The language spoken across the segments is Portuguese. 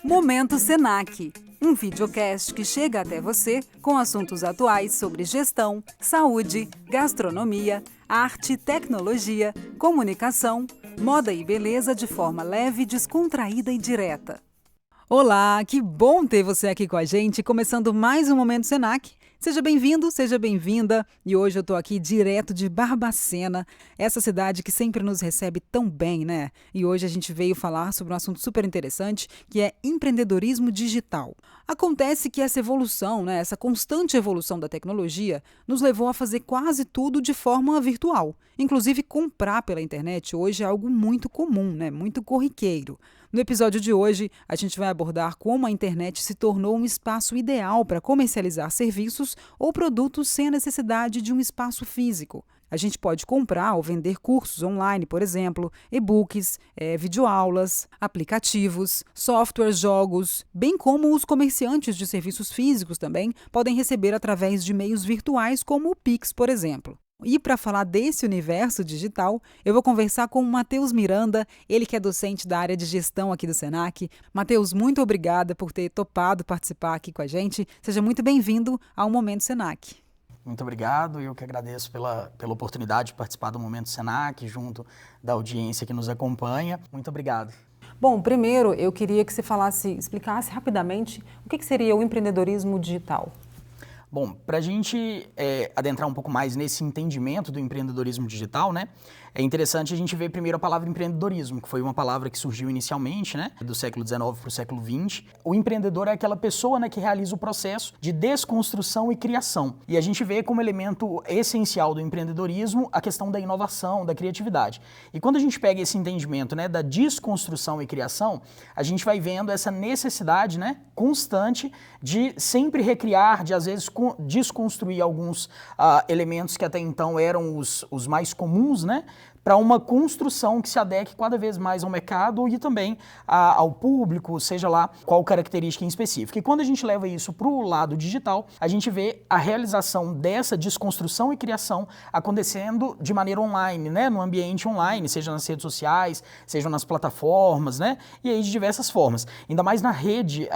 Momento Senac, um videocast que chega até você com assuntos atuais sobre gestão, saúde, gastronomia, arte, tecnologia, comunicação, moda e beleza de forma leve, descontraída e direta. Olá, que bom ter você aqui com a gente, começando mais um Momento Senac. Seja bem-vindo, seja bem-vinda. E hoje eu tô aqui direto de Barbacena, essa cidade que sempre nos recebe tão bem, né? E hoje a gente veio falar sobre um assunto super interessante, que é empreendedorismo digital. Acontece que essa evolução, né, essa constante evolução da tecnologia, nos levou a fazer quase tudo de forma virtual. Inclusive, comprar pela internet hoje é algo muito comum, né? Muito corriqueiro. No episódio de hoje, a gente vai abordar como a internet se tornou um espaço ideal para comercializar serviços ou produtos sem a necessidade de um espaço físico. A gente pode comprar ou vender cursos online, por exemplo, e-books, videoaulas, aplicativos, softwares, jogos, bem como os comerciantes de serviços físicos também podem receber através de meios virtuais como o Pix, por exemplo. E para falar desse universo digital, eu vou conversar com o Matheus Miranda, ele que é docente da área de gestão aqui do Senac. Matheus, muito obrigada por ter topado participar aqui com a gente. Seja muito bem-vindo ao Momento Senac. Muito obrigado, eu que agradeço pela oportunidade de participar do Momento Senac, junto da audiência que nos acompanha. Muito obrigado. Bom, primeiro eu queria que você explicasse rapidamente o que seria o empreendedorismo digital. Bom, para a gente adentrar um pouco mais nesse entendimento do empreendedorismo digital, né? É interessante a gente ver primeiro a palavra empreendedorismo, que foi uma palavra que surgiu inicialmente, né, do século XIX para o século XX. O empreendedor é aquela pessoa, né, que realiza o processo de desconstrução e criação. E a gente vê como elemento essencial do empreendedorismo a questão da inovação, da criatividade. E quando a gente pega esse entendimento, né, da desconstrução e criação, a gente vai vendo essa necessidade, né, constante de sempre recriar, de às vezes desconstruir alguns elementos que até então eram os mais comuns, né, para uma construção que se adeque cada vez mais ao mercado e também ao público, seja lá qual característica em específico. E quando a gente leva isso para o lado digital, a gente vê a realização dessa desconstrução e criação acontecendo de maneira online, né? No ambiente online, seja nas redes sociais, seja nas plataformas, né? E aí de diversas formas. Ainda mais na rede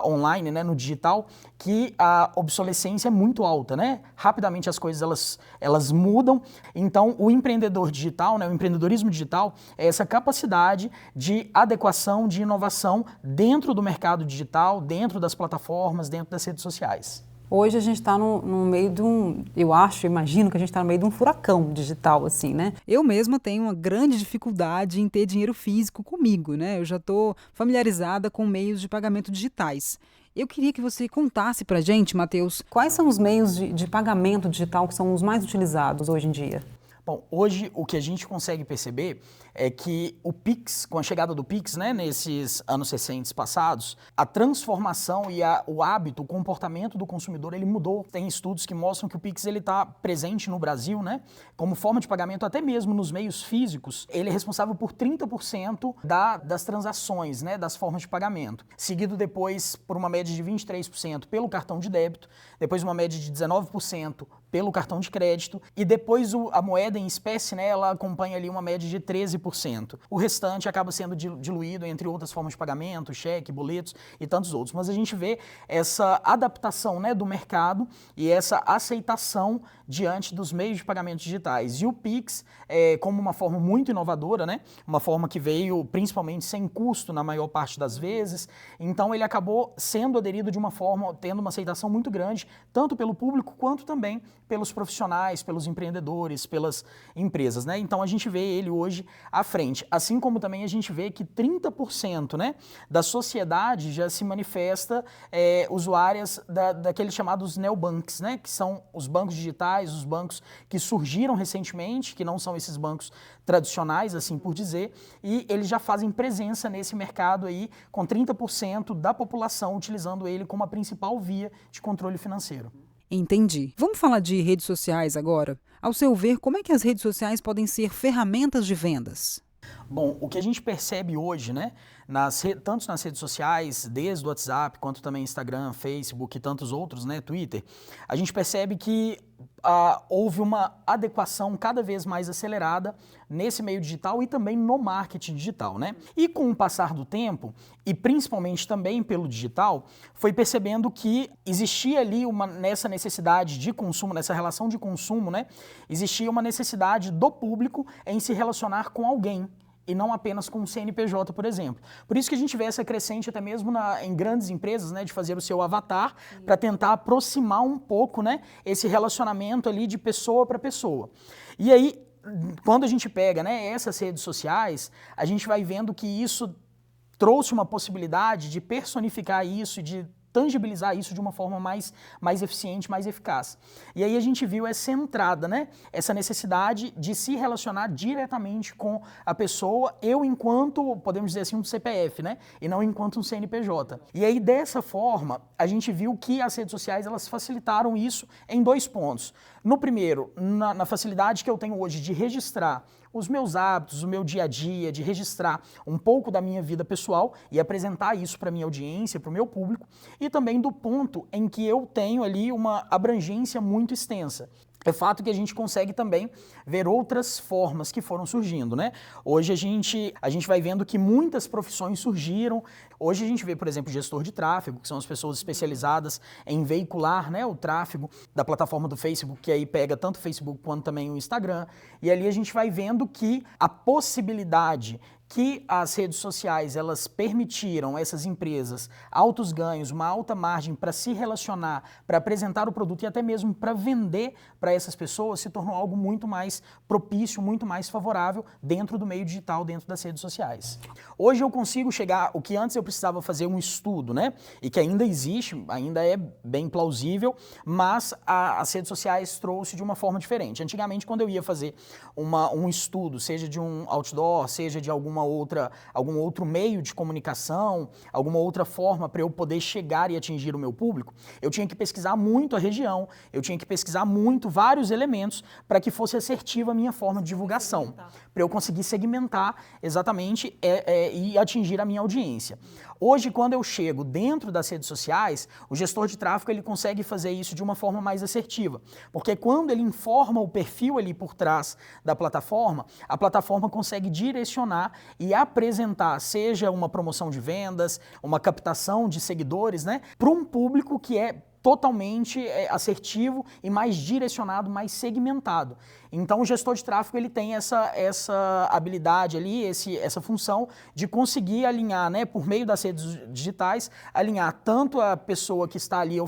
online, né? No digital, que a obsolescência é muito alta, né? Rapidamente as coisas elas mudam. Então, o empreendedor digital, né, o empreendedorismo digital é essa capacidade de adequação, de inovação dentro do mercado digital, dentro das plataformas, dentro das redes sociais. Hoje a gente está no meio de imagino que a gente está no meio de um furacão digital, assim, né? Eu mesma tenho uma grande dificuldade em ter dinheiro físico comigo, né? Eu já estou familiarizada com meios de pagamento digitais. Eu queria que você contasse pra gente, Matheus, quais são os meios de pagamento digital que são os mais utilizados hoje em dia? Bom, hoje o que a gente consegue perceber é que o Pix, com a chegada do Pix, né, nesses anos recentes passados, a transformação e o hábito, o comportamento do consumidor, ele mudou. Tem estudos que mostram que o Pix está presente no Brasil, né, como forma de pagamento até mesmo nos meios físicos. Ele é responsável por 30% das transações, né, das formas de pagamento. Seguido depois por uma média de 23% pelo cartão de débito, depois uma média de 19% pelo cartão de crédito e depois a moeda em espécie, né, ela acompanha ali uma média de 13%. O restante acaba sendo diluído entre outras formas de pagamento, cheque, boletos e tantos outros. Mas a gente vê essa adaptação, né, do mercado e essa aceitação diante dos meios de pagamento digitais. E o Pix, como uma forma muito inovadora, né, uma forma que veio principalmente sem custo na maior parte das vezes, então ele acabou sendo aderido de uma forma, tendo uma aceitação muito grande, tanto pelo público quanto também pelos profissionais, pelos empreendedores, pelas empresas, né? Então a gente vê ele hoje à frente, assim como também a gente vê que 30%, né, da sociedade já se manifesta usuárias daqueles chamados neobanks, né, que são os bancos digitais, os bancos que surgiram recentemente, que não são esses bancos tradicionais, assim por dizer, e eles já fazem presença nesse mercado aí com 30% da população utilizando ele como a principal via de controle financeiro. Entendi. Vamos falar de redes sociais agora? Ao seu ver, como é que as redes sociais podem ser ferramentas de vendas? Bom, o que a gente percebe hoje, né, tanto nas redes sociais, desde o WhatsApp, quanto também Instagram, Facebook e tantos outros, né, Twitter, a gente percebe que houve uma adequação cada vez mais acelerada nesse meio digital e também no marketing digital, né? E com o passar do tempo, e principalmente também pelo digital, foi percebendo que existia ali nessa necessidade de consumo, nessa relação de consumo, né? Existia uma necessidade do público em se relacionar com alguém, e não apenas com o CNPJ, por exemplo. Por isso que a gente vê essa crescente até mesmo em grandes empresas, né, de fazer o seu avatar para tentar aproximar um pouco, né, esse relacionamento ali de pessoa para pessoa. E aí, quando a gente pega, né, essas redes sociais, a gente vai vendo que isso trouxe uma possibilidade de personificar isso, de tangibilizar isso de uma forma mais eficiente, mais eficaz. E aí a gente viu essa entrada, né? Essa necessidade de se relacionar diretamente com a pessoa, eu enquanto, podemos dizer assim, um CPF, né? E não enquanto um CNPJ. E aí dessa forma, a gente viu que as redes sociais, elas facilitaram isso em 2 pontos. No primeiro, na facilidade que eu tenho hoje de registrar os meus hábitos, o meu dia a dia, de registrar um pouco da minha vida pessoal e apresentar isso para a minha audiência, para o meu público, e também do ponto em que eu tenho ali uma abrangência muito extensa. É fato que a gente consegue também ver outras formas que foram surgindo, né? Hoje a gente vai vendo que muitas profissões surgiram. Hoje a gente vê, por exemplo, gestor de tráfego, que são as pessoas especializadas em veicular, né, o tráfego da plataforma do Facebook, que aí pega tanto o Facebook quanto também o Instagram. E ali a gente vai vendo que a possibilidade que as redes sociais elas permitiram a essas empresas altos ganhos, uma alta margem para se relacionar, para apresentar o produto e até mesmo para vender para essas pessoas, se tornou algo muito mais propício, muito mais favorável dentro do meio digital, dentro das redes sociais. Hoje eu consigo chegar, o que antes eu precisava fazer um estudo, né? E que ainda existe, ainda é bem plausível, mas as redes sociais trouxe de uma forma diferente. Antigamente, quando eu ia fazer um estudo, seja de um outdoor, seja de algum outro meio de comunicação, alguma outra forma para eu poder chegar e atingir o meu público, eu tinha que pesquisar muito a região, eu tinha que pesquisar muito vários elementos para que fosse assertiva a minha forma de divulgação, para eu conseguir segmentar exatamente e atingir a minha audiência. Hoje, quando eu chego dentro das redes sociais, o gestor de tráfego ele consegue fazer isso de uma forma mais assertiva, porque quando ele informa o perfil ali por trás da plataforma, a plataforma consegue direcionar e apresentar, seja uma promoção de vendas, uma captação de seguidores, né, para um público que é totalmente assertivo e mais direcionado, mais segmentado. Então o gestor de tráfego ele tem essa habilidade ali, essa função de conseguir alinhar, né, por meio das redes digitais, alinhar tanto a pessoa que está ali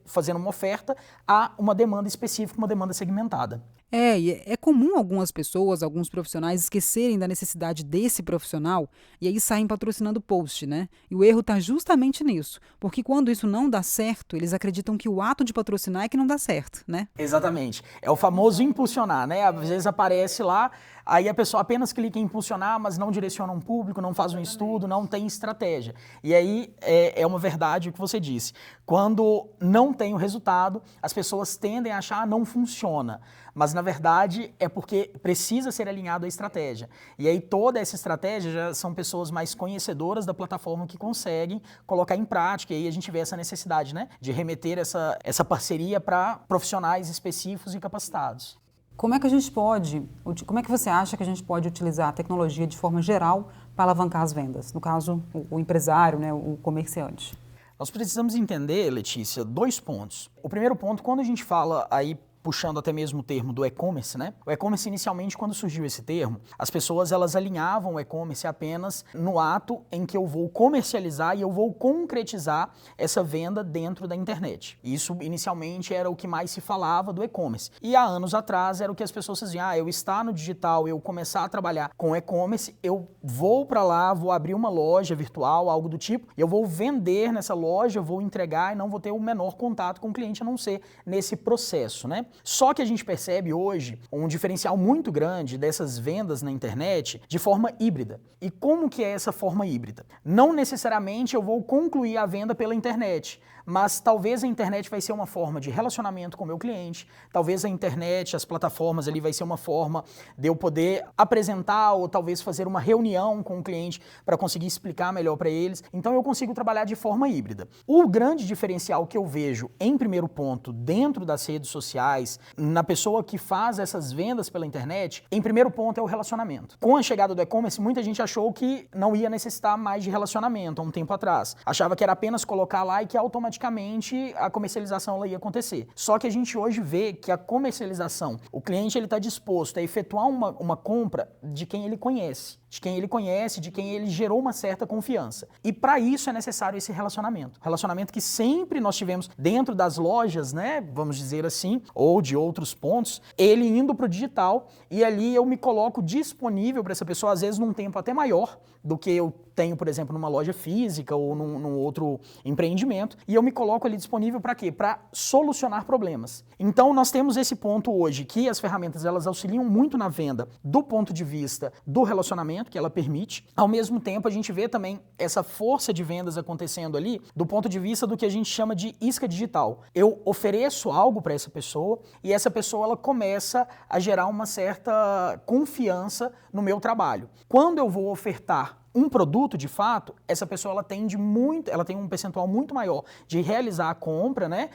fazendo uma oferta a uma demanda específica, uma demanda segmentada. E é comum algumas pessoas, alguns profissionais esquecerem da necessidade desse profissional e aí saem patrocinando post, né? E o erro está justamente nisso, porque quando isso não dá certo, eles acreditam que o ato de patrocinar é que não dá certo, né? Exatamente. É o famoso impulsionar, né? Às vezes aparece lá, aí a pessoa apenas clica em impulsionar, mas não direciona um público, não faz um estudo, não tem estratégia. E aí é uma verdade o que você disse. Quando não tem o resultado, as pessoas tendem a achar não funciona. Mas, na verdade, é porque precisa ser alinhado à estratégia. E aí toda essa estratégia já são pessoas mais conhecedoras da plataforma que conseguem colocar em prática. E aí a gente vê essa necessidade, né, de remeter essa parceria para profissionais específicos e capacitados. Como é que você acha que a gente pode utilizar a tecnologia de forma geral para alavancar as vendas? No caso, o empresário, né, o comerciante. Nós precisamos entender, Letícia, 2 pontos. O primeiro ponto, quando a gente fala aí puxando até mesmo o termo do e-commerce, né? O e-commerce, inicialmente, quando surgiu esse termo, as pessoas elas alinhavam o e-commerce apenas no ato em que eu vou comercializar e eu vou concretizar essa venda dentro da internet. Isso, inicialmente, era o que mais se falava do e-commerce. E há anos atrás, era o que as pessoas diziam, eu estar no digital, eu começar a trabalhar com e-commerce, eu vou para lá, vou abrir uma loja virtual, algo do tipo, eu vou vender nessa loja, vou entregar e não vou ter o menor contato com o cliente, a não ser nesse processo, né? Só que a gente percebe hoje um diferencial muito grande dessas vendas na internet de forma híbrida. E como que é essa forma híbrida? Não necessariamente eu vou concluir a venda pela internet, mas talvez a internet vai ser uma forma de relacionamento com o meu cliente, talvez a internet, as plataformas ali vai ser uma forma de eu poder apresentar ou talvez fazer uma reunião com o cliente para conseguir explicar melhor para eles. Então eu consigo trabalhar de forma híbrida. O grande diferencial que eu vejo em primeiro ponto dentro das redes sociais, na pessoa que faz essas vendas pela internet, em primeiro ponto é o relacionamento. Com a chegada do e-commerce, muita gente achou que não ia necessitar mais de relacionamento há um tempo atrás. Achava que era apenas colocar lá e que automaticamente a comercialização ela ia acontecer. Só que a gente hoje vê que a comercialização, o cliente ele está disposto a efetuar uma compra de quem ele conhece, de quem ele gerou uma certa confiança. E para isso é necessário esse relacionamento. Relacionamento que sempre nós tivemos dentro das lojas, né, vamos dizer assim, ou de outros pontos, ele indo para o digital e ali eu me coloco disponível para essa pessoa, às vezes num tempo até maior do que eu tenho, por exemplo, numa loja física ou num outro empreendimento, e eu me coloco ali disponível para quê? Para solucionar problemas. Então nós temos esse ponto hoje que as ferramentas elas auxiliam muito na venda do ponto de vista do relacionamento que ela permite. Ao mesmo tempo a gente vê também essa força de vendas acontecendo ali do ponto de vista do que a gente chama de isca digital. Eu ofereço algo para essa pessoa e essa pessoa ela começa a gerar uma certa confiança no meu trabalho. Quando eu vou ofertar um produto, de fato, essa pessoa ela tem um percentual muito maior de realizar a compra, né?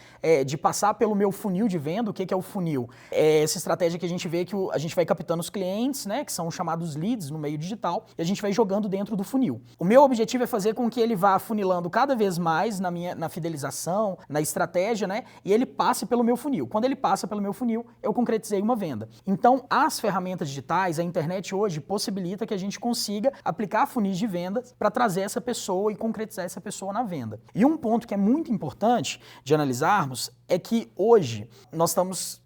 De passar pelo meu funil de venda. O que é o funil? É essa estratégia que a gente vê que a gente vai captando os clientes, né? Que são chamados leads no meio digital, e a gente vai jogando dentro do funil. O meu objetivo é fazer com que ele vá afunilando cada vez mais na fidelização, na estratégia, né? E ele passe pelo meu funil. Quando ele passa pelo meu funil, eu concretizei uma venda. Então, as ferramentas digitais, a internet hoje possibilita que a gente consiga aplicar funis de vendas para trazer essa pessoa e concretizar essa pessoa na venda. E um ponto que é muito importante de analisarmos é que hoje nós estamos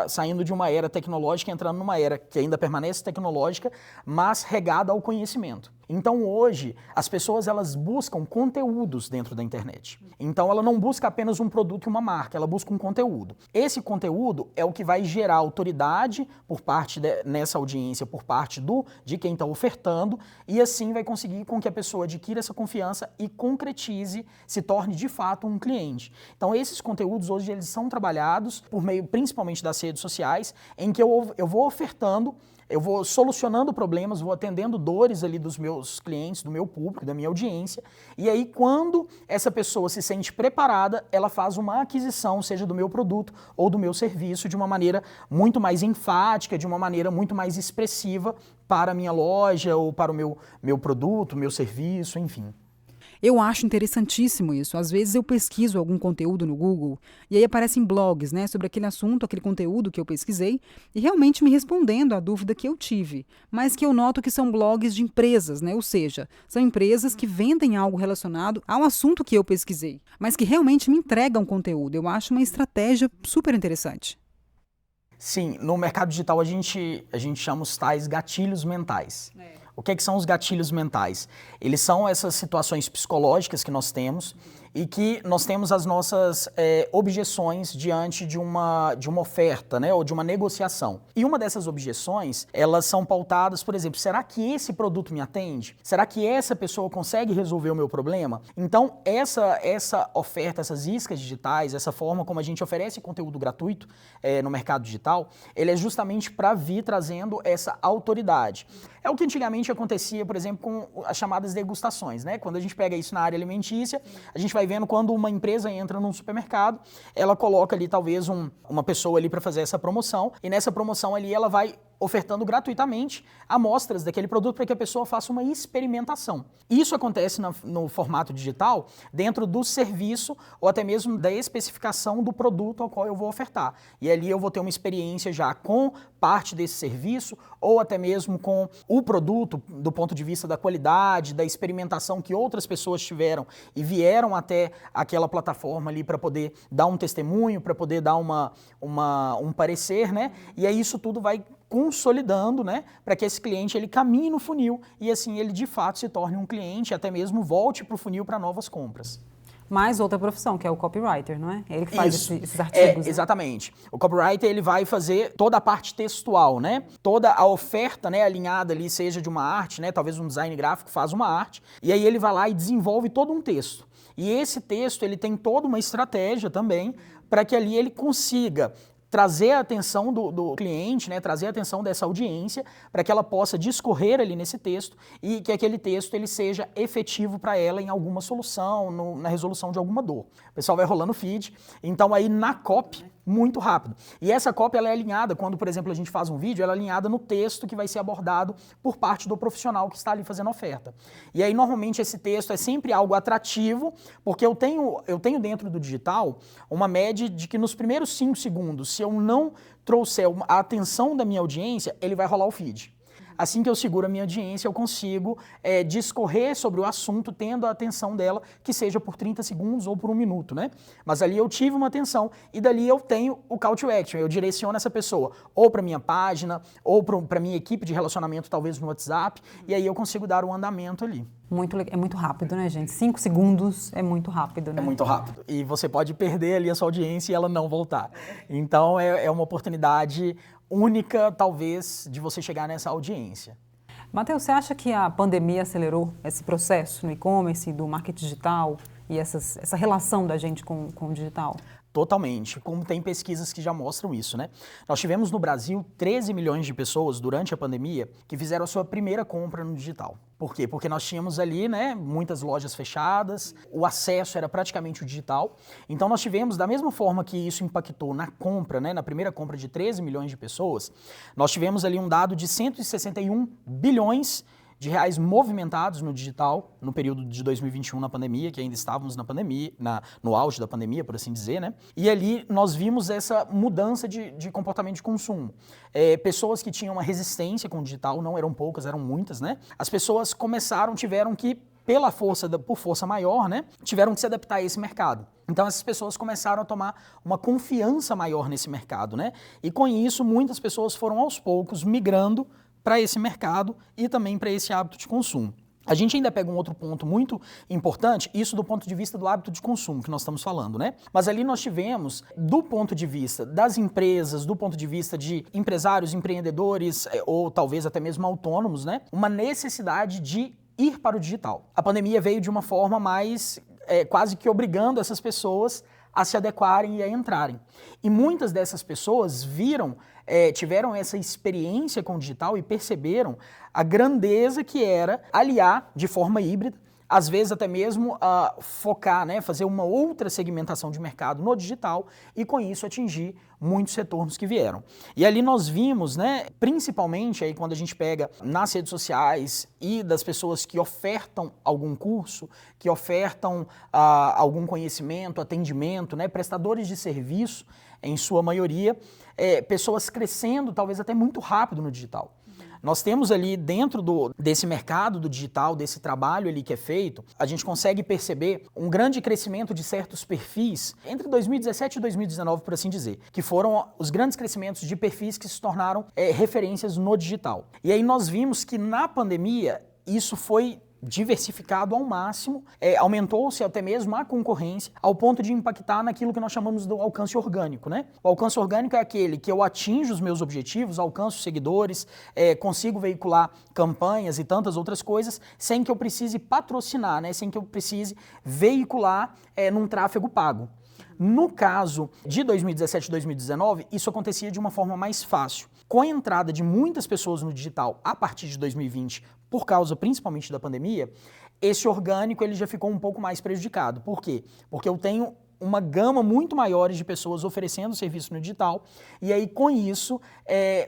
saindo de uma era tecnológica e entrando numa era que ainda permanece tecnológica, mas regada ao conhecimento. Então hoje as pessoas elas buscam conteúdos dentro da internet. Então ela não busca apenas um produto e uma marca, ela busca um conteúdo. Esse conteúdo é o que vai gerar autoridade por parte nessa audiência, por parte de quem está ofertando, e assim vai conseguir com que a pessoa adquira essa confiança e concretize, se torne de fato um cliente. Então esses conteúdos hoje eles são trabalhados por meio principalmente das redes sociais, em que eu vou ofertando, eu vou solucionando problemas, vou atendendo dores ali dos meus clientes, do meu público, da minha audiência. E aí, quando essa pessoa se sente preparada, ela faz uma aquisição, seja do meu produto ou do meu serviço, de uma maneira muito mais enfática, de uma maneira muito mais expressiva para a minha loja ou para o meu produto, meu serviço, enfim. Eu acho interessantíssimo isso. Às vezes eu pesquiso algum conteúdo no Google e aí aparecem blogs, né, sobre aquele assunto, aquele conteúdo que eu pesquisei e realmente me respondendo à dúvida que eu tive, mas que eu noto que são blogs de empresas, né, ou seja, são empresas que vendem algo relacionado ao assunto que eu pesquisei, mas que realmente me entregam conteúdo. Eu acho uma estratégia super interessante. Sim, no mercado digital a gente chama os tais gatilhos mentais. O que são os gatilhos mentais? Eles são essas situações psicológicas que nós temos e que nós temos as nossas objeções diante de uma oferta, né, ou de uma negociação. E uma dessas objeções, elas são pautadas, por exemplo, será que esse produto me atende? Será que essa pessoa consegue resolver o meu problema? Então, essa oferta, essas iscas digitais, essa forma como a gente oferece conteúdo gratuito no mercado digital, ele é justamente para vir trazendo essa autoridade. É o que antigamente acontecia, por exemplo, com as chamadas degustações, né? Quando a gente pega isso na área alimentícia, a gente vai vendo quando uma empresa entra num supermercado, ela coloca ali talvez uma pessoa ali para fazer essa promoção, e nessa promoção ali ela vai ofertando gratuitamente amostras daquele produto para que a pessoa faça uma experimentação. Isso acontece no formato digital dentro do serviço ou até mesmo da especificação do produto ao qual eu vou ofertar. E ali eu vou ter uma experiência já com parte desse serviço ou até mesmo com o produto do ponto de vista da qualidade, da experimentação que outras pessoas tiveram e vieram até aquela plataforma ali para poder dar um testemunho, para poder dar um parecer, né? E aí isso tudo vai consolidando, né, para que esse cliente ele caminhe no funil e assim ele de fato se torne um cliente e até mesmo volte para o funil para novas compras. mais outra profissão, que é o copywriter, não é? Ele que faz esses artigos. Né? Exatamente. O copywriter, ele vai fazer toda a parte textual, né? Toda a oferta, né, alinhada ali, seja de uma arte, né? Talvez um design gráfico faz uma arte, e aí ele vai lá e desenvolve todo um texto. E esse texto, ele tem toda uma estratégia também para que ali ele consiga trazer a atenção do cliente, né, trazer a atenção dessa audiência para que ela possa discorrer ali nesse texto e que aquele texto ele seja efetivo para ela em alguma solução, na resolução de alguma dor. O pessoal vai rolando o feed, então aí na copy, muito rápido. E essa copy ela é alinhada, quando, por exemplo, a gente faz um vídeo, ela é alinhada no texto que vai ser abordado por parte do profissional que está ali fazendo a oferta. E aí, normalmente, esse texto é sempre algo atrativo, porque eu tenho dentro do digital uma média de que nos primeiros 5 segundos, se eu não trouxer a atenção da minha audiência, ele vai rolar o feed. Assim que eu seguro a minha audiência, eu consigo discorrer sobre o assunto, tendo a atenção dela, que seja por 30 segundos ou por 1 minuto, né? Mas ali eu tive uma atenção e dali eu tenho o call to action, eu direciono essa pessoa ou para minha página, ou para minha equipe de relacionamento, talvez no WhatsApp, e aí eu consigo dar o andamento ali. É muito rápido, né, gente? 5 segundos é muito rápido, né? É muito rápido. E você pode perder ali a sua audiência e ela não voltar. Então é uma oportunidade única, talvez, de você chegar nessa audiência. Matheus, você acha que a pandemia acelerou esse processo no e-commerce, do marketing digital e essa relação da gente com o digital? Totalmente, como tem pesquisas que já mostram isso, né? Nós tivemos no Brasil 13 milhões de pessoas durante a pandemia que fizeram a sua primeira compra no digital. Por quê? Porque nós tínhamos ali, né, muitas lojas fechadas, o acesso era praticamente o digital. Então nós tivemos, da mesma forma que isso impactou na compra, né, na primeira compra de 13 milhões de pessoas, nós tivemos ali um dado de 161 bilhões de reais movimentados no digital no período de 2021 na pandemia, que ainda estávamos na pandemia, no auge da pandemia, por assim dizer, né? E ali nós vimos essa mudança de comportamento de consumo. Pessoas que tinham uma resistência com o digital, não eram poucas, eram muitas, né? As pessoas tiveram que, por força maior, né? Tiveram que se adaptar a esse mercado. Então essas pessoas começaram a tomar uma confiança maior nesse mercado, né? E com isso, muitas pessoas foram aos poucos migrando para esse mercado e também para esse hábito de consumo. A gente ainda pega um outro ponto muito importante, isso do ponto de vista do hábito de consumo que nós estamos falando, né? Mas ali nós tivemos, do ponto de vista das empresas, do ponto de vista de empresários, empreendedores ou talvez até mesmo autônomos, né? Uma necessidade de ir para o digital. A pandemia veio de uma forma mais quase que obrigando essas pessoas a se adequarem e a entrarem. E muitas dessas pessoas tiveram essa experiência com o digital e perceberam a grandeza que era aliar de forma híbrida, às vezes até mesmo focar, né, fazer uma outra segmentação de mercado no digital e com isso atingir muitos retornos que vieram. E ali nós vimos, né, principalmente aí quando a gente pega nas redes sociais e das pessoas que ofertam algum curso, que ofertam algum conhecimento, atendimento, né, prestadores de serviço, em sua maioria, pessoas crescendo talvez até muito rápido no digital. Nós temos ali dentro desse mercado do digital, desse trabalho ali que é feito, a gente consegue perceber um grande crescimento de certos perfis entre 2017 e 2019, por assim dizer, que foram os grandes crescimentos de perfis que se tornaram referências no digital. E aí nós vimos que na pandemia isso foi diversificado ao máximo, aumentou-se até mesmo a concorrência ao ponto de impactar naquilo que nós chamamos do alcance orgânico, né? O alcance orgânico é aquele que eu atinjo os meus objetivos, alcanço seguidores, consigo veicular campanhas e tantas outras coisas sem que eu precise patrocinar, né? Sem que eu precise veicular num tráfego pago. No caso de 2017 e 2019, isso acontecia de uma forma mais fácil. Com a entrada de muitas pessoas no digital a partir de 2020, por causa principalmente da pandemia, esse orgânico ele já ficou um pouco mais prejudicado. Por quê? Porque eu tenho uma gama muito maior de pessoas oferecendo serviço no digital, e aí com isso,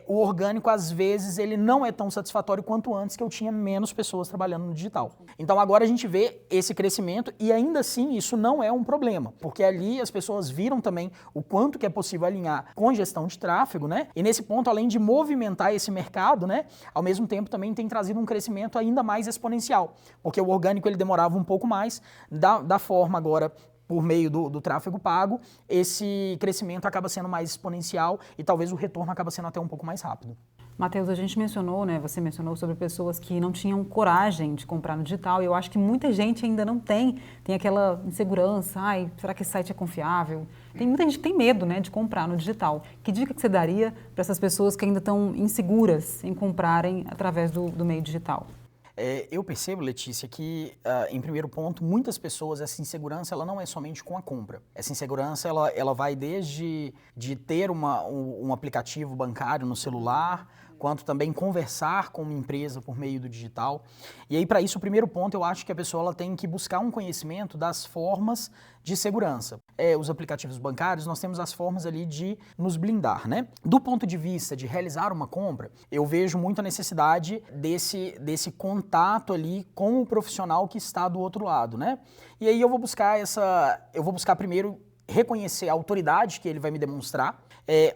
o orgânico às vezes ele não é tão satisfatório quanto antes que eu tinha menos pessoas trabalhando no digital. Então agora a gente vê esse crescimento e ainda assim isso não é um problema, porque ali as pessoas viram também o quanto que é possível alinhar com gestão de tráfego, né? E nesse ponto, além de movimentar esse mercado, né, ao mesmo tempo também tem trazido um crescimento ainda mais exponencial, porque o orgânico ele demorava um pouco mais, da forma agora por meio do tráfego pago, esse crescimento acaba sendo mais exponencial e talvez o retorno acaba sendo até um pouco mais rápido. Matheus, a gente mencionou, né, você mencionou sobre pessoas que não tinham coragem de comprar no digital, e eu acho que muita gente ainda não tem aquela insegurança, ai, será que esse site é confiável? Tem muita gente que tem medo, né, de comprar no digital. Que dica que você daria para essas pessoas que ainda estão inseguras em comprarem através do meio digital? Eu percebo, Letícia, que, em primeiro ponto, muitas pessoas, essa insegurança, ela não é somente com a compra. Essa insegurança, ela vai desde de ter um aplicativo bancário no celular, quanto também conversar com uma empresa por meio do digital. E aí, para isso, o primeiro ponto, eu acho que a pessoa ela tem que buscar um conhecimento das formas de segurança. Os aplicativos bancários, nós temos as formas ali de nos blindar, né? Do ponto de vista de realizar uma compra, eu vejo muito a necessidade desse contato ali com o profissional que está do outro lado, né? E aí eu vou buscar primeiro reconhecer a autoridade que ele vai me demonstrar,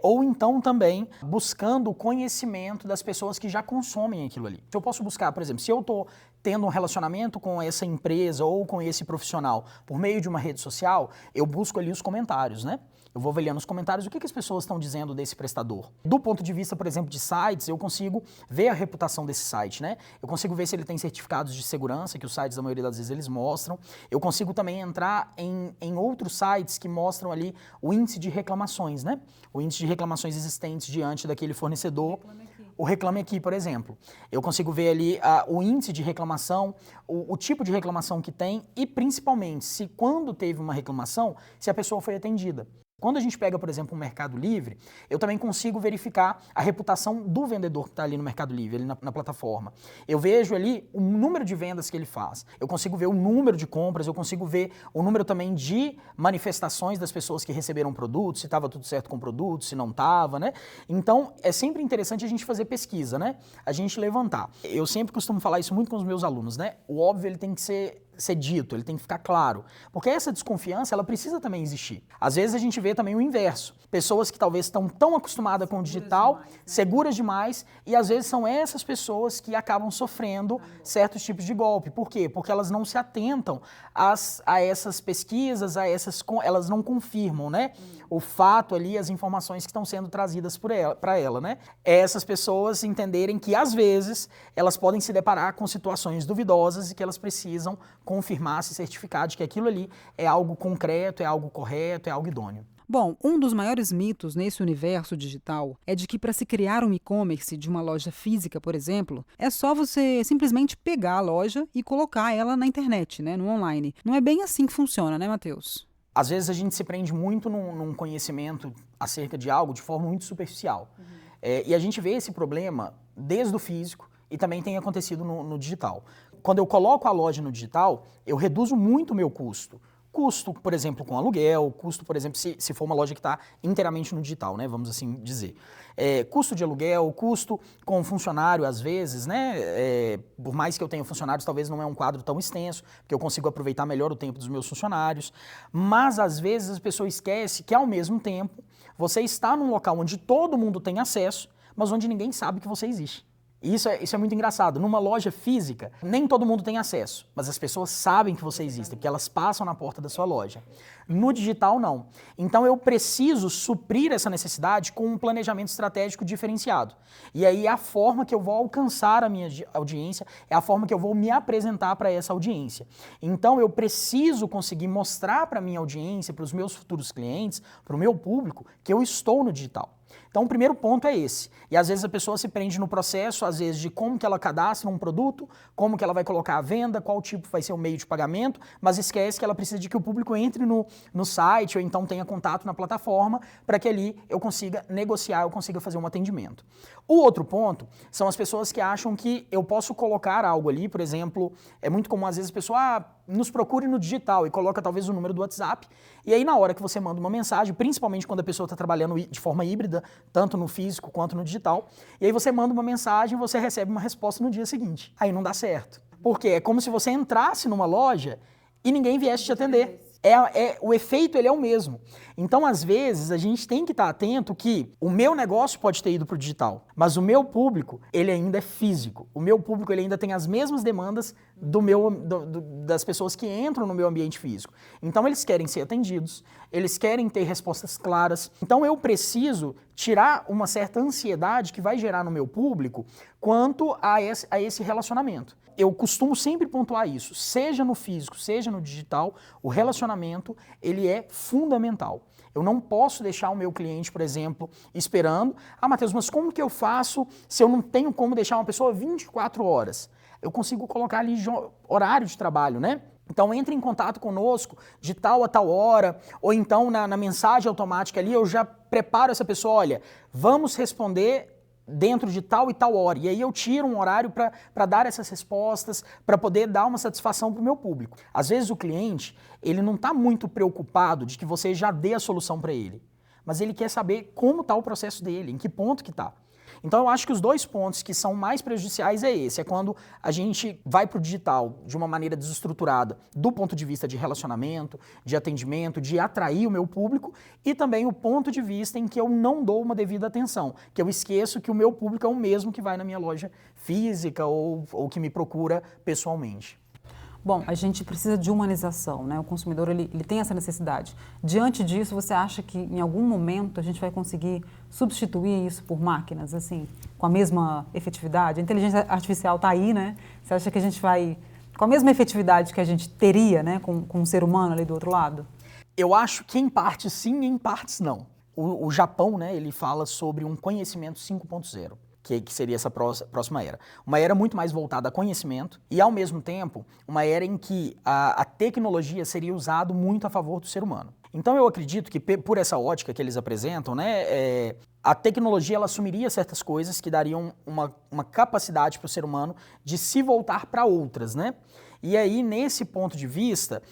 ou então também buscando o conhecimento das pessoas que já consomem aquilo ali. Eu posso buscar, por exemplo, se eu estou tendo um relacionamento com essa empresa ou com esse profissional por meio de uma rede social, eu busco ali os comentários, né? Eu vou avaliando os comentários, o que as pessoas estão dizendo desse prestador. Do ponto de vista, por exemplo, de sites, eu consigo ver a reputação desse site, né? Eu consigo ver se ele tem certificados de segurança, que os sites, a maioria das vezes, eles mostram. Eu consigo também entrar em outros sites que mostram ali o índice de reclamações, né? O índice de reclamações existentes diante daquele fornecedor. O Reclame Aqui, por exemplo. Eu consigo ver ali o índice de reclamação, o tipo de reclamação que tem e, principalmente, se quando teve uma reclamação, se a pessoa foi atendida. Quando a gente pega, por exemplo, um Mercado Livre, eu também consigo verificar a reputação do vendedor que está ali no Mercado Livre, ali na plataforma. Eu vejo ali o número de vendas que ele faz, eu consigo ver o número de compras, eu consigo ver o número também de manifestações das pessoas que receberam produtos, se estava tudo certo com o produto, se não estava, né? Então, é sempre interessante a gente fazer pesquisa, né? A gente levantar. Eu sempre costumo falar isso muito com os meus alunos, né? O óbvio, ele tem que ser dito, ele tem que ficar claro. Porque essa desconfiança, ela precisa também existir. Às vezes a gente vê também o inverso. Pessoas que talvez estão tão acostumadas com o digital, seguras demais, e às vezes são essas pessoas que acabam sofrendo certos tipos de golpe. Por quê? Porque elas não se atentam a essas pesquisas, elas não confirmam, né? O fato ali, as informações que estão sendo trazidas para ela, né? Essas pessoas entenderem que, às vezes, elas podem se deparar com situações duvidosas e que elas precisam confirmar, se certificar de que aquilo ali é algo concreto, é algo correto, é algo idôneo. Bom, um dos maiores mitos nesse universo digital é de que para se criar um e-commerce de uma loja física, por exemplo, é só você simplesmente pegar a loja e colocar ela na internet, né, no online. Não é bem assim que funciona, né, Matheus? Às vezes a gente se prende muito num conhecimento acerca de algo de forma muito superficial. E a gente vê esse problema desde o físico e também tem acontecido no digital. Quando eu coloco a loja no digital, eu reduzo muito o meu custo. Custo, por exemplo, com aluguel, custo, por exemplo, se for uma loja que está inteiramente no digital, né, vamos assim dizer. Custo de aluguel, custo com funcionário, às vezes, né, por mais que eu tenha funcionários, talvez não é um quadro tão extenso, porque eu consigo aproveitar melhor o tempo dos meus funcionários, mas às vezes as pessoas esquecem que, ao mesmo tempo, você está num local onde todo mundo tem acesso, mas onde ninguém sabe que você existe. Isso é muito engraçado. Numa loja física, nem todo mundo tem acesso, mas as pessoas sabem que você existe, porque elas passam na porta da sua loja. No digital, não. Então, eu preciso suprir essa necessidade com um planejamento estratégico diferenciado. E aí, a forma que eu vou alcançar a minha audiência é a forma que eu vou me apresentar para essa audiência. Então, eu preciso conseguir mostrar para a minha audiência, para os meus futuros clientes, para o meu público, que eu estou no digital. Então, o primeiro ponto é esse. E às vezes a pessoa se prende no processo, às vezes, de como que ela cadastra um produto, como que ela vai colocar a venda, qual tipo vai ser o meio de pagamento, mas esquece que ela precisa de que o público entre no site ou então tenha contato na plataforma para que ali eu consiga negociar, eu consiga fazer um atendimento. O outro ponto são as pessoas que acham que eu posso colocar algo ali, por exemplo, é muito comum às vezes a pessoa nos procure no digital e coloca talvez o número do WhatsApp, e aí na hora que você manda uma mensagem, principalmente quando a pessoa está trabalhando de forma híbrida, tanto no físico quanto no digital, e aí você manda uma mensagem e você recebe uma resposta no dia seguinte. Aí não dá certo. Por quê? É como se você entrasse numa loja e ninguém viesse te atender. O efeito ele é o mesmo. Então, às vezes, a gente tem que estar atento que o meu negócio pode ter ido para o digital, mas o meu público, ele ainda é físico. O meu público, ele ainda tem as mesmas demandas das pessoas que entram no meu ambiente físico. Então, eles querem ser atendidos, eles querem ter respostas claras. Então, eu preciso tirar uma certa ansiedade que vai gerar no meu público quanto a esse relacionamento. Eu costumo sempre pontuar isso, seja no físico, seja no digital, o relacionamento, ele é fundamental. Eu não posso deixar o meu cliente, por exemplo, esperando. Ah, Matheus, mas como que eu faço se eu não tenho como deixar uma pessoa 24 horas? Eu consigo colocar ali horário de trabalho, né? Então entre em contato conosco de tal a tal hora, ou então na mensagem automática ali eu já preparo essa pessoa, olha, vamos responder dentro de tal e tal hora. E aí eu tiro um horário para dar essas respostas, para poder dar uma satisfação para o meu público. Às vezes o cliente, ele não está muito preocupado de que você já dê a solução para ele, mas ele quer saber como está o processo dele, em que ponto que está. Então eu acho que os dois pontos que são mais prejudiciais é esse, é quando a gente vai para o digital de uma maneira desestruturada, do ponto de vista de relacionamento, de atendimento, de atrair o meu público, e também o ponto de vista em que eu não dou uma devida atenção, que eu esqueço que o meu público é o mesmo que vai na minha loja física ou que me procura pessoalmente. Bom, a gente precisa de humanização, né? O consumidor ele tem essa necessidade. Diante disso, você acha que em algum momento a gente vai conseguir substituir isso por máquinas, assim, com a mesma efetividade? A inteligência artificial está aí, né? Você acha que a gente vai, com a mesma efetividade que a gente teria, né, com um ser humano ali do outro lado? Eu acho que em partes sim e em partes não. O Japão, né, ele fala sobre um conhecimento 5.0. Que seria essa próxima era. Uma era muito mais voltada a conhecimento e, ao mesmo tempo, uma era em que a tecnologia seria usada muito a favor do ser humano. Então, eu acredito que, por essa ótica que eles apresentam, né, a tecnologia ela assumiria certas coisas que dariam uma capacidade para o ser humano de se voltar para outras, né? E aí, nesse ponto de vista,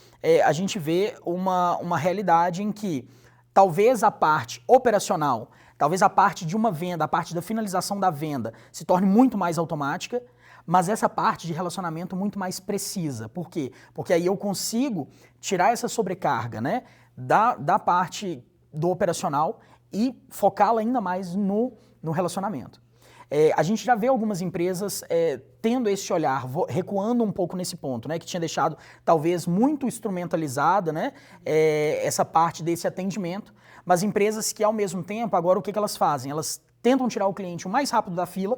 a gente vê uma realidade em que talvez a parte operacional, talvez a parte de uma venda, a parte da finalização da venda se torne muito mais automática, mas essa parte de relacionamento muito mais precisa. Por quê? Porque aí eu consigo tirar essa sobrecarga, né, da parte do operacional e focá-la ainda mais no relacionamento. A gente já vê algumas empresas tendo esse olhar, recuando um pouco nesse ponto, né, que tinha deixado talvez muito instrumentalizada, né, essa parte desse atendimento, mas empresas que ao mesmo tempo, agora o que elas fazem? Elas tentam tirar o cliente o mais rápido da fila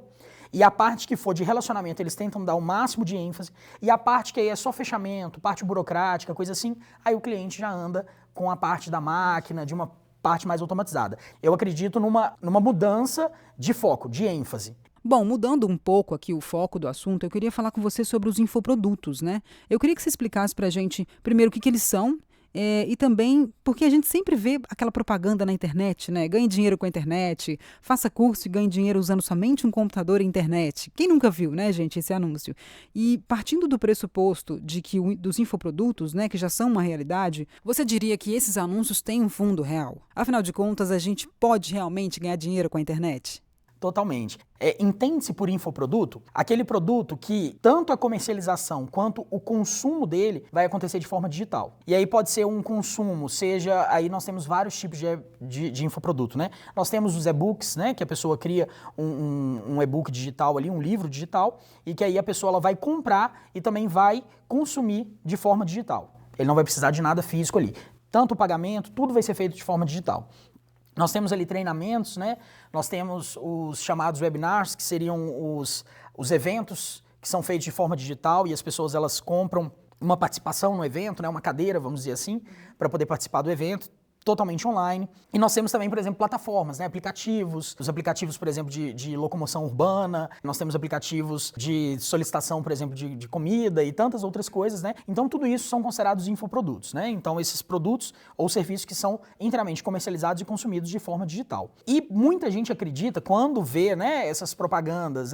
e a parte que for de relacionamento eles tentam dar o máximo de ênfase e a parte que aí é só fechamento, parte burocrática, coisa assim, aí o cliente já anda com a parte da máquina, de uma parte mais automatizada. Eu acredito numa mudança de foco, de ênfase. Bom, mudando um pouco aqui o foco do assunto, eu queria falar com você sobre os infoprodutos, né? Eu queria que você explicasse pra gente, primeiro, o que eles são, e também porque a gente sempre vê aquela propaganda na internet, né? Ganhe dinheiro com a internet, faça curso e ganhe dinheiro usando somente um computador e internet. Quem nunca viu, né, gente, esse anúncio? E partindo do pressuposto de que dos infoprodutos, né, que já são uma realidade, você diria que esses anúncios têm um fundo real? Afinal de contas, a gente pode realmente ganhar dinheiro com a internet? Totalmente. Entende-se por infoproduto aquele produto que tanto a comercialização quanto o consumo dele vai acontecer de forma digital. E aí pode ser um consumo, seja, aí nós temos vários tipos de infoproduto, né? Nós temos os e-books, né? Que a pessoa cria um e-book digital ali, um livro digital, e que aí a pessoa ela vai comprar e também vai consumir de forma digital. Ele não vai precisar de nada físico ali. Tanto o pagamento, tudo vai ser feito de forma digital. Nós temos ali treinamentos, né? Nós temos os chamados webinars, que seriam os eventos que são feitos de forma digital e as pessoas elas compram uma participação no evento, né? Uma cadeira, vamos dizer assim, para poder participar do evento, totalmente online. E nós temos também, por exemplo, plataformas, né? Aplicativos, os aplicativos, por exemplo, de locomoção urbana, nós temos aplicativos de solicitação, por exemplo, de comida e tantas outras coisas, né? Então, tudo isso são considerados infoprodutos, né? Então, esses produtos ou serviços que são inteiramente comercializados e consumidos de forma digital. E muita gente acredita, quando vê, né, essas propagandas,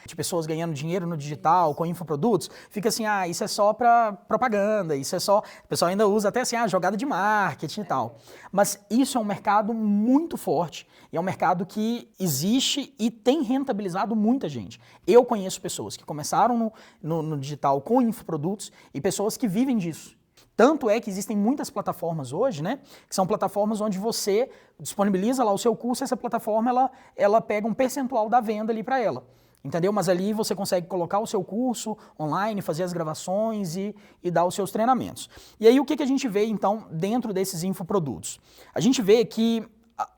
de pessoas ganhando dinheiro no digital com infoprodutos, fica assim, isso é só para propaganda, isso é só... O pessoal ainda usa até assim, jogada de marketing e tal. Mas isso é um mercado muito forte e é um mercado que existe e tem rentabilizado muita gente. Eu conheço pessoas que começaram no digital com infoprodutos e pessoas que vivem disso. Tanto é que existem muitas plataformas hoje, né, que são plataformas onde você disponibiliza lá o seu curso e essa plataforma ela pega um percentual da venda ali para ela. Entendeu? Mas ali você consegue colocar o seu curso online, fazer as gravações e dar os seus treinamentos. E aí o que a gente vê então dentro desses infoprodutos? A gente vê que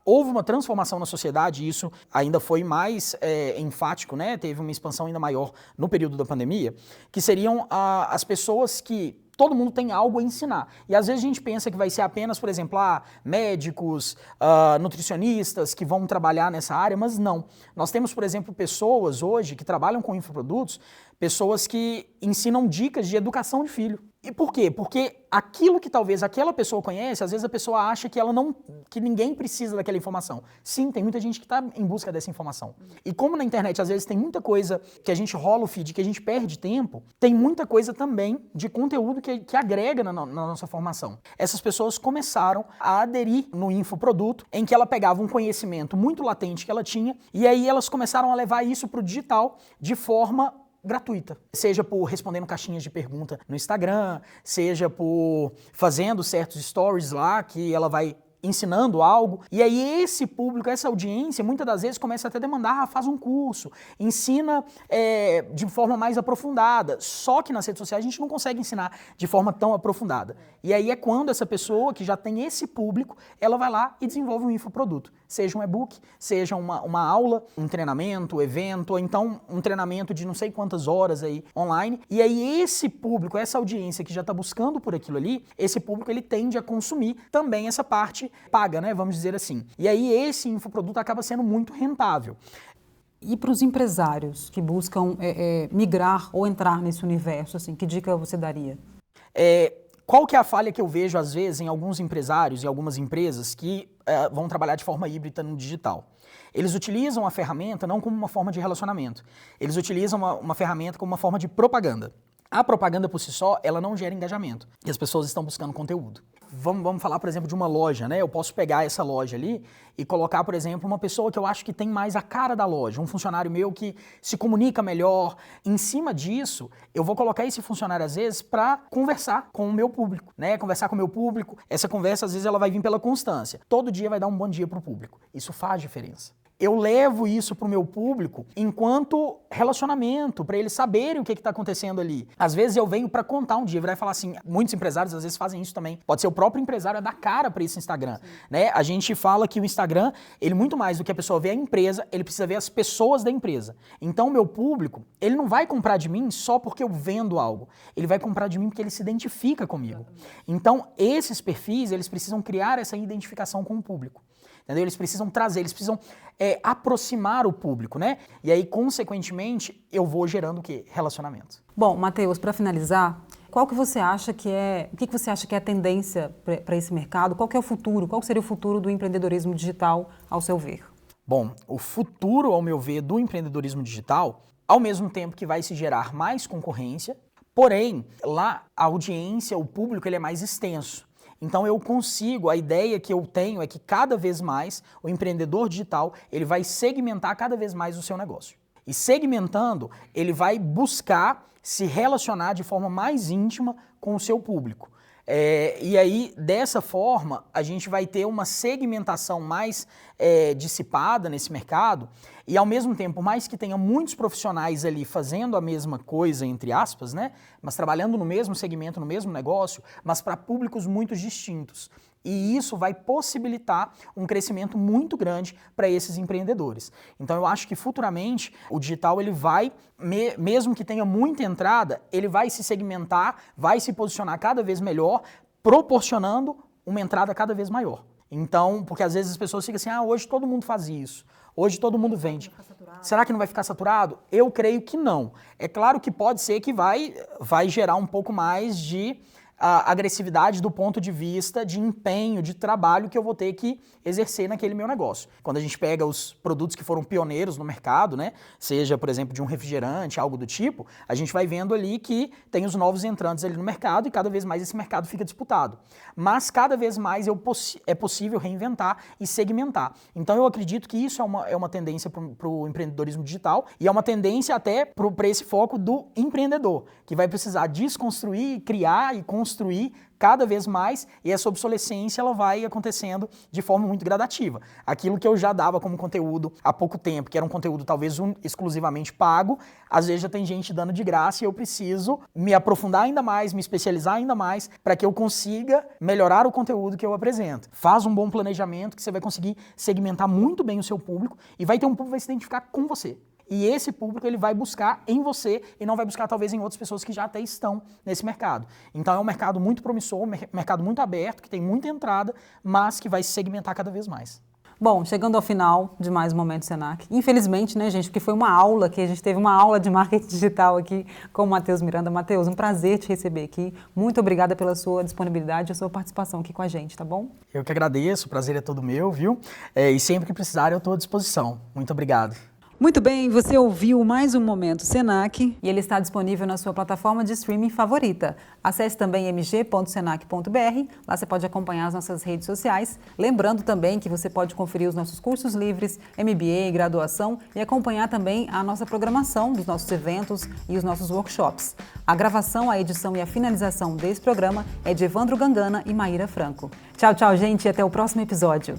houve uma transformação na sociedade, e isso ainda foi mais enfático, né? Teve uma expansão ainda maior no período da pandemia, que seriam as pessoas que todo mundo tem algo a ensinar. E às vezes a gente pensa que vai ser apenas, por exemplo, médicos, nutricionistas que vão trabalhar nessa área, mas não. Nós temos, por exemplo, pessoas hoje que trabalham com infoprodutos, pessoas que ensinam dicas de educação de filho. E por quê? Porque aquilo que talvez aquela pessoa conhece, às vezes a pessoa acha que ninguém precisa daquela informação. Sim, tem muita gente que está em busca dessa informação. E como na internet às vezes tem muita coisa que a gente rola o feed, que a gente perde tempo, tem muita coisa também de conteúdo que agrega na nossa formação. Essas pessoas começaram a aderir no infoproduto, em que ela pegava um conhecimento muito latente que ela tinha, e aí elas começaram a levar isso para o digital de forma gratuita, seja por respondendo caixinhas de pergunta no Instagram, seja por fazendo certos stories lá que ela vai ensinando algo, e aí esse público, essa audiência, muitas das vezes começa até a demandar, faz um curso, ensina de forma mais aprofundada, só que nas redes sociais a gente não consegue ensinar de forma tão aprofundada. E aí é quando essa pessoa que já tem esse público, ela vai lá e desenvolve um infoproduto, seja um e-book, seja uma aula, um treinamento, evento, ou então um treinamento de não sei quantas horas aí online, e aí esse público, essa audiência que já está buscando por aquilo ali, esse público ele tende a consumir também essa parte paga, né? Vamos dizer assim. E aí esse infoproduto acaba sendo muito rentável. E para os empresários que buscam migrar ou entrar nesse universo, assim, que dica você daria? Qual que é a falha que eu vejo, às vezes, em alguns empresários e algumas empresas que vão trabalhar de forma híbrida no digital? Eles utilizam a ferramenta não como uma forma de relacionamento. Eles utilizam uma ferramenta como uma forma de propaganda. A propaganda por si só, ela não gera engajamento. E as pessoas estão buscando conteúdo. Vamos falar, por exemplo, de uma loja, né? Eu posso pegar essa loja ali e colocar, por exemplo, uma pessoa que eu acho que tem mais a cara da loja, um funcionário meu que se comunica melhor. Em cima disso, eu vou colocar esse funcionário, às vezes, para conversar com o meu público, né? Conversar com o meu público. Essa conversa, às vezes, ela vai vir pela constância. Todo dia vai dar um bom dia para o público. Isso faz diferença. Eu levo isso para o meu público enquanto relacionamento, para eles saberem o que está acontecendo ali. Às vezes eu venho para contar um dia, virar e falar assim, muitos empresários às vezes fazem isso também. Pode ser o próprio empresário a dar cara para esse Instagram, né? A gente fala que o Instagram, ele muito mais do que a pessoa ver a empresa, ele precisa ver as pessoas da empresa. Então o meu público, ele não vai comprar de mim só porque eu vendo algo. Ele vai comprar de mim porque ele se identifica comigo. Então esses perfis, eles precisam criar essa identificação com o público. Entendeu? Eles precisam trazer, eles precisam aproximar o público, né? E aí, consequentemente, eu vou gerando o quê? Relacionamento. Bom, Matheus, para finalizar, qual que você acha que o que você acha que é a tendência para esse mercado? Qual que é o futuro? Qual seria o futuro do empreendedorismo digital, ao seu ver? Bom, o futuro, ao meu ver, do empreendedorismo digital, ao mesmo tempo que vai se gerar mais concorrência, porém, lá a audiência, o público, ele é mais extenso. Então eu consigo, a ideia que eu tenho é que cada vez mais o empreendedor digital, ele vai segmentar cada vez mais o seu negócio. E segmentando, ele vai buscar se relacionar de forma mais íntima com o seu público. E aí, dessa forma, a gente vai ter uma segmentação mais dissipada nesse mercado e, ao mesmo tempo, por mais que tenha muitos profissionais ali fazendo a mesma coisa, entre aspas, né, mas trabalhando no mesmo segmento, no mesmo negócio, mas para públicos muito distintos. E isso vai possibilitar um crescimento muito grande para esses empreendedores. Então eu acho que futuramente o digital ele vai, mesmo que tenha muita entrada, ele vai se segmentar, vai se posicionar cada vez melhor, proporcionando uma entrada cada vez maior. Então, porque às vezes as pessoas ficam assim, hoje todo mundo faz isso, hoje todo mundo vende. Será que não vai ficar saturado? Eu creio que não. É claro que pode ser que vai gerar um pouco mais de agressividade do ponto de vista de empenho, de trabalho que eu vou ter que exercer naquele meu negócio. Quando a gente pega os produtos que foram pioneiros no mercado, né, seja, por exemplo, de um refrigerante, algo do tipo, a gente vai vendo ali que tem os novos entrantes ali no mercado e cada vez mais esse mercado fica disputado. Mas cada vez mais é possível reinventar e segmentar. Então eu acredito que isso é uma tendência para o empreendedorismo digital e é uma tendência até para esse foco do empreendedor, que vai precisar desconstruir, criar e construir construir cada vez mais, e essa obsolescência ela vai acontecendo de forma muito gradativa. Aquilo que eu já dava como conteúdo há pouco tempo, que era um conteúdo talvez exclusivamente pago, às vezes já tem gente dando de graça e eu preciso me aprofundar ainda mais, me especializar ainda mais para que eu consiga melhorar o conteúdo que eu apresento. Faz um bom planejamento que você vai conseguir segmentar muito bem o seu público e vai ter um público que vai se identificar com você. E esse público ele vai buscar em você e não vai buscar talvez em outras pessoas que já até estão nesse mercado. Então é um mercado muito promissor, um mercado muito aberto, que tem muita entrada, mas que vai se segmentar cada vez mais. Bom, chegando ao final de mais um Momento Senac. Infelizmente, né, gente, porque foi uma aula que a gente teve uma aula de marketing digital aqui com o Matheus Miranda. Matheus, um prazer te receber aqui. Muito obrigada pela sua disponibilidade e a sua participação aqui com a gente, tá bom? Eu que agradeço, o prazer é todo meu, viu? E sempre que precisar eu estou à disposição. Muito obrigado. Muito bem, você ouviu mais um Momento Senac e ele está disponível na sua plataforma de streaming favorita. Acesse também mg.senac.br, lá você pode acompanhar as nossas redes sociais. Lembrando também que você pode conferir os nossos cursos livres, MBA, graduação e acompanhar também a nossa programação dos nossos eventos e os nossos workshops. A gravação, a edição e a finalização desse programa é de Evandro Gangana e Maíra Franco. Tchau, tchau, gente, e até o próximo episódio.